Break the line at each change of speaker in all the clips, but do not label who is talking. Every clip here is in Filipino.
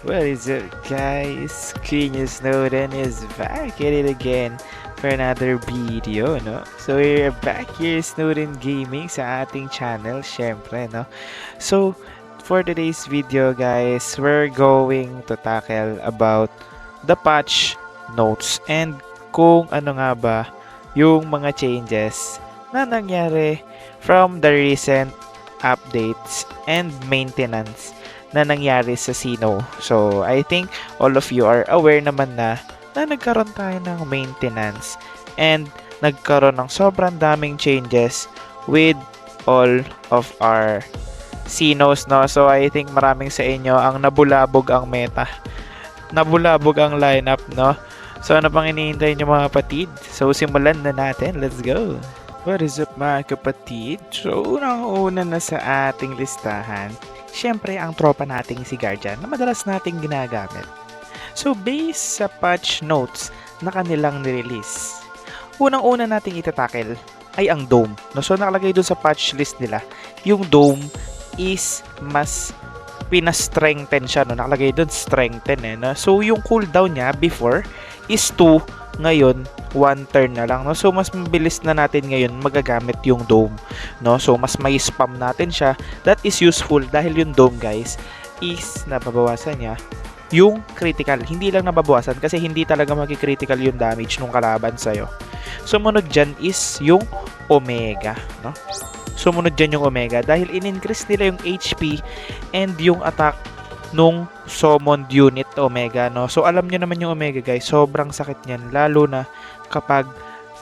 What is up, guys? King Snowden is back at it again for another video, no? So we're back here, Snowden Gaming, sa ating channel, syempre, no? So for today's video, guys, we're going to tackle about the patch notes and kung ano nga ba yung mga changes na nangyari from the recent updates and maintenance na nangyari sa Sino. So, I think all of you are aware naman na nagkaroon tayo ng maintenance and nagkaroon ng sobrang daming changes with all of our Sinos, no? So, I think maraming sa inyo ang nabulabog ang meta. Nabulabog ang lineup, no? So, ano pang iniintay nyo mga kapatid? So, simulan na natin. Let's go! What is up mga kapatid? So, unang-una na sa ating listahan, syempre ang tropa nating si Guardian na madalas nating ginagamit. So, based sa patch notes na kanilang nirelease, unang-una nating itatakel ay ang Dome. No? So, nakalagay dun sa patch list nila, yung Dome is mas pina-strengthen siya. No? Nakalagay dun strengthen. No? So, yung cooldown niya before is 2, ngayon 1 turn na lang, no? So mas mabilis na natin ngayon magagamit yung Dome, no? So mas may spam natin siya. That is useful dahil yung Dome, guys, is nababawasan niya yung critical. Hindi lang nababawasan kasi hindi talaga maki-critical yung damage nung kalaban sa'yo. Sumunod dyan is yung Omega, no? Sumunod dyan yung Omega dahil in-increase nila yung HP and yung attack nung summoned unit Omega, no? So alam nyo naman yung Omega, guys, sobrang sakit niyan lalo na kapag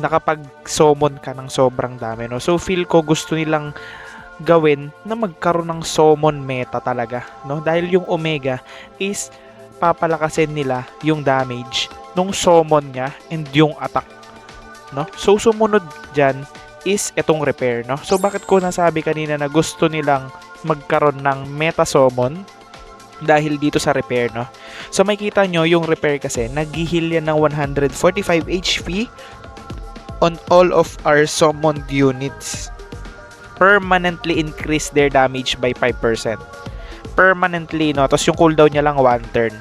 nakapag-summon ka ng sobrang dami, no? So feel ko gusto nilang gawin na magkaroon ng summon meta talaga, no? Dahil yung Omega is papalakasin nila yung damage nung summon niya and yung attack, no? So sumunod dyan is etong repair, no? So bakit ko nasabi kanina na gusto nilang magkaroon ng meta summon? Dahil dito sa repair, no? So makikita nyo yung repair kasi nag-heal yan ng 145 HP on all of our summoned units. Permanently increase their damage by 5%. Permanently, no? Tapos yung cooldown niya lang 1 turn.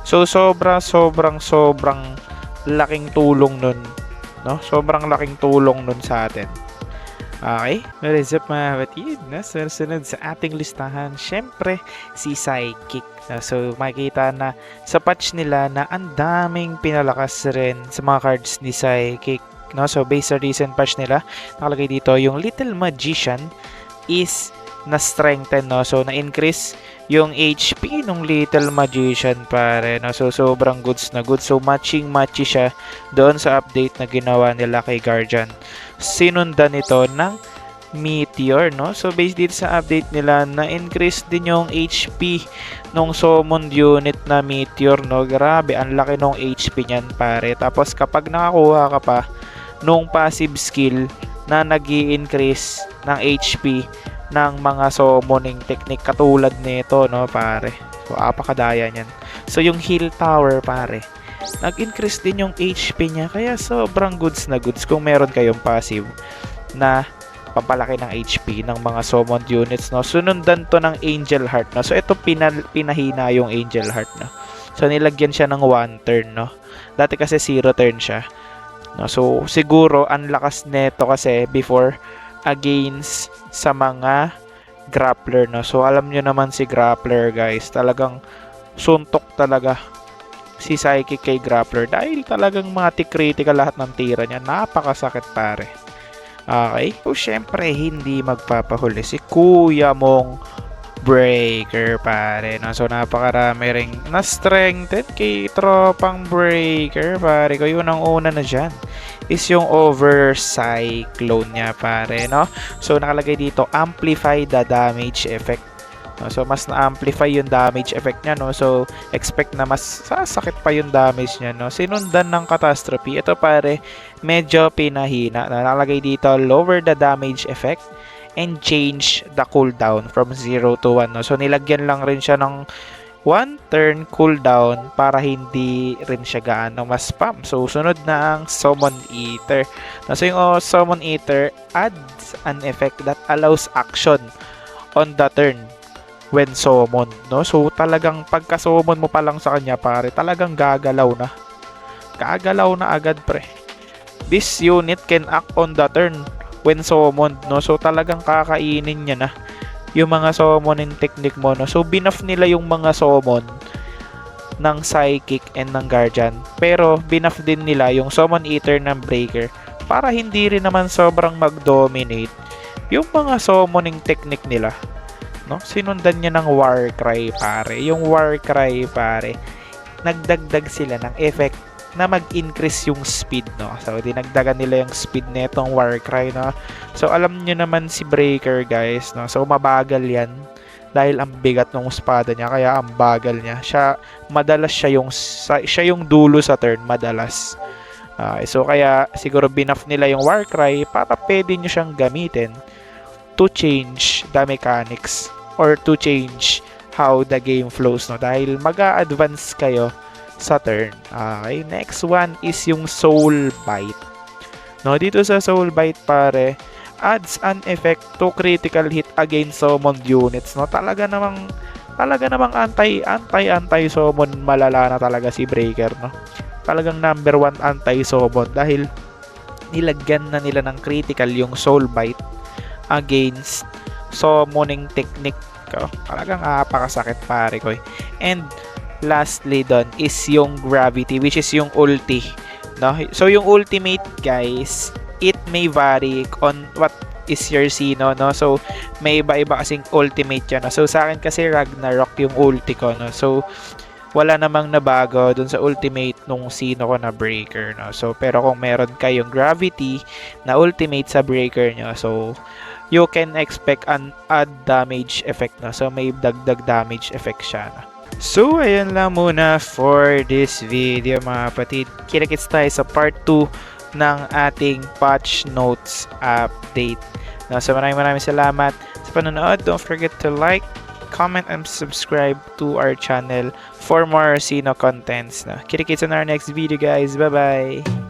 So sobrang laking tulong nun, no? Sobrang laking tulong nun sa atin. Okay, what is up mga kapatid? Sunod sa ating listahan, syempre si Psychic. So makikita na sa patch nila na ang daming pinalakas rin sa mga cards ni Psychic, no? So based sa recent patch nila, nakalagay dito yung Little Magician is na-strengthen, no? So na-increase yung HP ng Little Magician, pare, no? So sobrang goods na goods. So matchy siya doon sa update na ginawa nila kay Guardian. Sinundan ito ng Meteor, no? So based dito sa update nila, na-increase din yung HP nung summoned unit na Meteor, no? Grabe, ang laki nung HP niyan, pare. Tapos kapag nakakuha ka pa nung passive skill na nag-i-increase ng HP ng mga summoning technique katulad nito, no, pare. So apakadaya niyan. So yung heal tower, pare, nag-increase din yung HP niya, kaya sobrang goods na goods kung meron kayong passive na pampalaki ng HP ng mga summoned units, no. Sunundan to ng Angel Heart, no. So ito pinahina yung Angel Heart, no. So nilagyan siya ng 1 turn, no. Dati kasi 0 turn siya, no. So siguro ang lakas nito kasi before against sa mga grappler, no. So alam nyo naman si grappler, guys, talagang suntok talaga si Psychic kay grappler dahil talagang mati-critical lahat ng tira niya. Napakasakit, pare. Okay, so syempre hindi magpapahuli si Kuya mong Breaker, pare, no? So napakarami ring na-strengthen kay tropang Breaker, pare ko. Yun ang una na dyan is yung Overcyclone niya, pare, no? So nakalagay dito, amplify the damage effect, no? So mas na-amplify yung damage effect niya, no? So expect na mas sasakit pa yung damage niya, no? Sinundan ng Catastrophe. Ito, pare, medyo pinahina. Nakalagay dito, lower the damage effect and change the cooldown from 0 to 1, no? So nilagyan lang rin siya ng 1 turn cooldown para hindi rin siya gaano mas spam. So sunod na ang Summon Eater. So yung Summon Eater adds an effect that allows action on the turn when summon, no? So talagang pagka summon mo pa lang sa kanya pare, talagang gagalaw na. Gagalaw na agad pre. This unit can act on the turn when summoned, no? So talagang kakainin niya na yung mga summoning technique mo, no? So binuff nila yung mga summon ng Psychic and ng Guardian. Pero binuff din nila yung Summon Eater ng Breaker para hindi rin naman sobrang mag-dominate yung mga summoning technique nila, no? Sinundan niya ng Warcry pare. Yung Warcry pare, nagdagdag sila ng effect na mag-increase yung speed, no? So dinagdagan nila yung speed netong Warcry, no? So alam niyo naman si Breaker guys, no? So mabagal yan dahil ang bigat ng espada niya, kaya ang bagal niya. Madalas siya yung dulo sa turn, madalas. So kaya siguro binuff nila yung Warcry para pwede niyo siyang gamitin to change the mechanics or to change how the game flows, no? Dahil mag-a-advance kayo sa turn. Okay, next one is yung Soul Bite. No, dito sa Soul Bite pare, adds an effect to critical hit against summoned units, no? Talaga namang anti summon, malala na talaga si Breaker, no? Talagang number 1 anti summon dahil nilagyan na nila ng critical yung Soul Bite against summoning technique. Talagang apakasakit pare ko. And lastly doon is yung Gravity, which is yung ulti, no? So yung ultimate guys, it may vary on what is your sino, no? So may iba-iba kasing ultimate yan, no? So sa akin kasi Ragnarok yung ulti ko, no? So wala namang nabago dun sa ultimate nung sino ko na Breaker, no? So pero kung meron kayong Gravity na ultimate sa Breaker nyo, so you can expect an add damage effect, no? So may dagdag damage effect siya, no? So ayun lang muna for this video mga kapatid. Kita-kits tayo sa part 2 ng ating patch notes update. No, so maraming salamat sa panonood. Don't forget to like, comment, and subscribe to our channel for more Sino contents. No? Kita-kits on our next video guys. Bye-bye!